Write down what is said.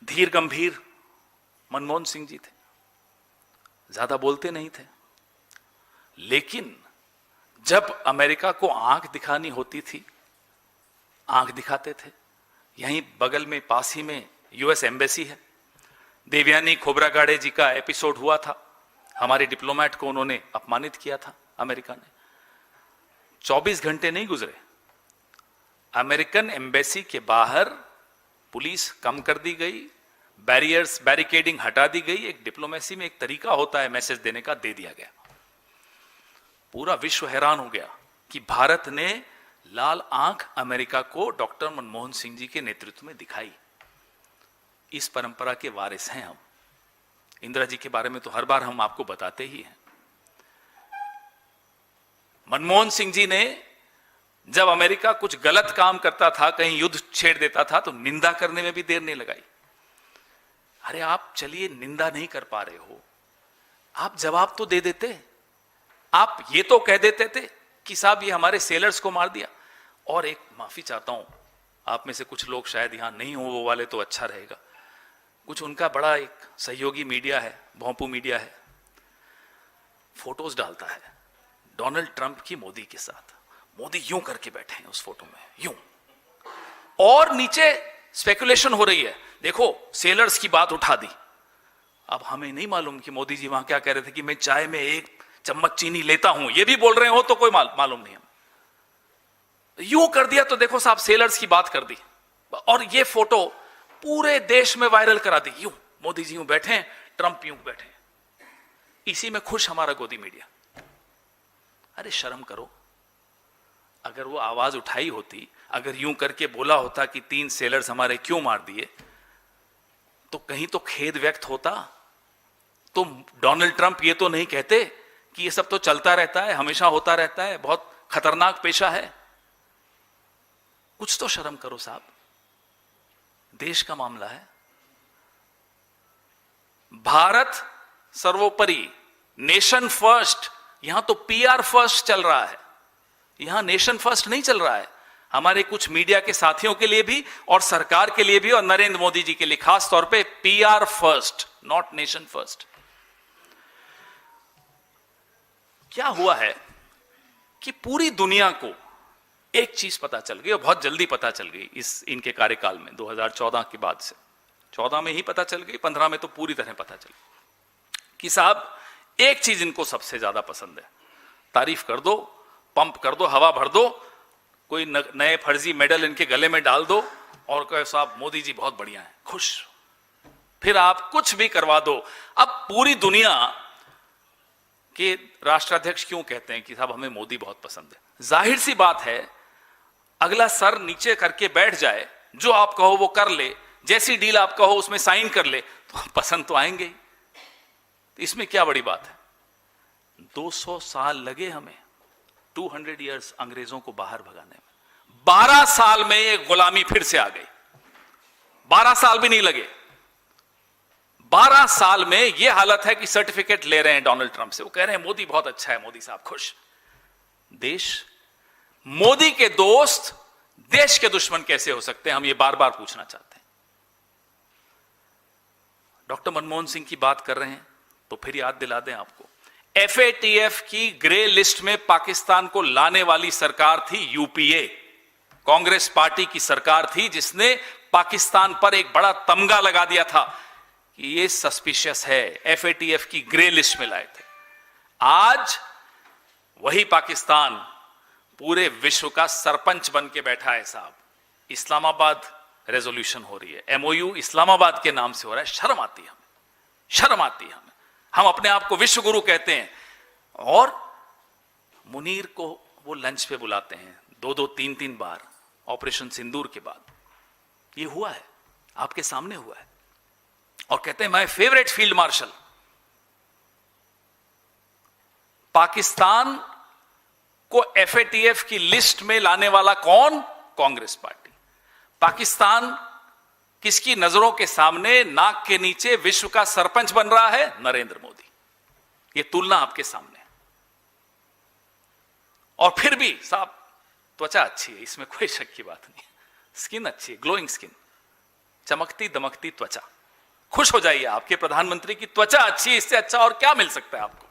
धीर गंभीर मनमोहन सिंह जी थे, ज्यादा बोलते नहीं थे, लेकिन जब अमेरिका को आंख दिखानी होती थी आंख दिखाते थे। यहीं बगल में पास ही में यूएस एम्बेसी है। देवयानी खोब्रागाड़े जी का एपिसोड हुआ था, हमारे डिप्लोमेट को उन्होंने अपमानित किया था अमेरिका ने। 24 घंटे नहीं गुजरे, अमेरिकन एम्बेसी के बाहर पुलिस कम कर दी गई, बैरियर्स बैरिकेडिंग हटा दी गई। एक डिप्लोमेसी में एक तरीका होता है मैसेज देने का, दे दिया गया। पूरा विश्व हैरान हो गया कि भारत ने लाल आंख अमेरिका को डॉक्टर मनमोहन सिंह जी के नेतृत्व में दिखाई। इस परंपरा के वारिस हैं हम। इंदिरा जी के बारे में तो हर बार हम आपको बताते ही हैं। मनमोहन सिंह जी ने जब अमेरिका कुछ गलत काम करता था, कहीं युद्ध छेड़ देता था, तो निंदा करने में भी देर नहीं लगाई। अरे आप चलिए, निंदा नहीं कर पा रहे हो, आप जवाब तो दे देते। आप ये तो कह देते थे कि साहब ये हमारे सेलर्स को मार दिया। और एक माफी चाहता हूं, आप में से कुछ लोग शायद यहां नहीं हो, वो वाले तो अच्छा रहेगा। कुछ उनका बड़ा एक सहयोगी मीडिया है, भोंपू मीडिया है, फोटोज डालता है डोनाल्ड ट्रंप की मोदी के साथ। मोदी यूं करके बैठे हैं उस फोटो में, यूं, और नीचे स्पेकुलेशन हो रही है, देखो सेलर्स की बात उठा दी। अब हमें नहीं मालूम कि मोदी जी वहां क्या कह रहे थे कि मैं चाय में 1 चम्मच चीनी लेता हूं, ये भी बोल रहे हो तो कोई मालूम नहीं। हम यूं कर दिया तो देखो साहब, सेलर्स की बात कर दी, और ये फोटो पूरे देश में वायरल करा दी। यूं मोदी जी यूं बैठे हैं, ट्रंप यूं बैठे हैं, इसी में खुश हमारा गोदी मीडिया। अरे शर्म करो। अगर वो आवाज उठाई होती, अगर यूं करके बोला होता कि 3 सेलर्स हमारे क्यों मार दिए, तो कहीं तो खेद व्यक्त होता। तो डोनाल्ड ट्रंप ये तो नहीं कहते कि ये सब तो चलता रहता है, हमेशा होता रहता है, बहुत खतरनाक पेशा है। कुछ तो शर्म करो साहब, देश का मामला है। भारत सर्वोपरि, नेशन फर्स्ट। यहां तो पीआर फर्स्ट चल रहा है, यहां नेशन फर्स्ट नहीं चल रहा है। हमारे कुछ मीडिया के साथियों के लिए भी और सरकार के लिए भी और नरेंद्र मोदी जी के लिए खास तौर पे PR first, not nation first. क्या हुआ है कि पूरी दुनिया को एक चीज पता चल गई, और बहुत जल्दी पता चल गई इस इनके कार्यकाल में, 2014 के बाद से। 14 में ही पता चल गई, 15 में तो पूरी तरह पता चल गई कि साहब एक चीज इनको सबसे ज्यादा पसंद है। तारीफ कर दो, पंप कर दो, हवा भर दो, कोई नए फर्जी मेडल इनके गले में डाल दो और कहो साहब मोदी जी बहुत बढ़िया है, खुश। फिर आप कुछ भी करवा दो। अब पूरी दुनिया के राष्ट्राध्यक्ष क्यों कहते हैं कि साहब हमें मोदी बहुत पसंद है? जाहिर सी बात है, अगला सर नीचे करके बैठ जाए, जो आप कहो वो कर ले, जैसी डील आप कहो उसमें साइन कर ले, तो पसंद तो आएंगे ही। इसमें क्या बड़ी बात है? 200 साल लगे हमें, 200 इयर्स अंग्रेजों को बाहर भगाने में। 12 साल में ये गुलामी फिर से आ गई। 12 साल भी नहीं लगे, 12 साल में ये हालत है कि सर्टिफिकेट ले रहे हैं डोनाल्ड ट्रंप से। वो कह रहे हैं मोदी बहुत अच्छा है, मोदी साहब खुश। देश, मोदी के दोस्त देश के दुश्मन कैसे हो सकते हैं? हम ये बार बार पूछना चाहते हैं। डॉक्टर मनमोहन सिंह की बात कर रहे हैं तो फिर याद दिला दें आपको, एफएटीएफ की ग्रे लिस्ट में पाकिस्तान को लाने वाली सरकार थी यूपीए, कांग्रेस पार्टी की सरकार थी, जिसने पाकिस्तान पर एक बड़ा तमगा लगा दिया था कि ये सस्पिशियस है, एफएटीएफ की ग्रे लिस्ट में लाए थे। आज वही पाकिस्तान पूरे विश्व का सरपंच बन के बैठा है साहब। इस्लामाबाद रेजोल्यूशन हो रही है, एमओयू इस्लामाबाद के नाम से हो रहा है। शर्म आती है हमें, शर्म आती है हमें। हम अपने आप को विश्व गुरु कहते हैं, और मुनीर को वो लंच पे बुलाते हैं 2-2, 3-3 बार ऑपरेशन सिंदूर के बाद। ये हुआ है, आपके सामने हुआ है, और कहते हैं my favourite field marshal. Pakistan को एफएटीएफ की लिस्ट में लाने वाला कौन? कांग्रेस पार्टी। पाकिस्तान किसकी नजरों के सामने, नाक के नीचे विश्व का सरपंच बन रहा है? नरेंद्र मोदी। यह तुलना आपके सामने। और फिर भी साहब त्वचा अच्छी है, इसमें कोई शक की बात नहीं है। स्किन अच्छी है, ग्लोइंग स्किन, चमकती दमकती त्वचा। खुश हो जाइए, आपके प्रधानमंत्री की त्वचा अच्छी है, इससे अच्छा और क्या मिल सकता है आपको।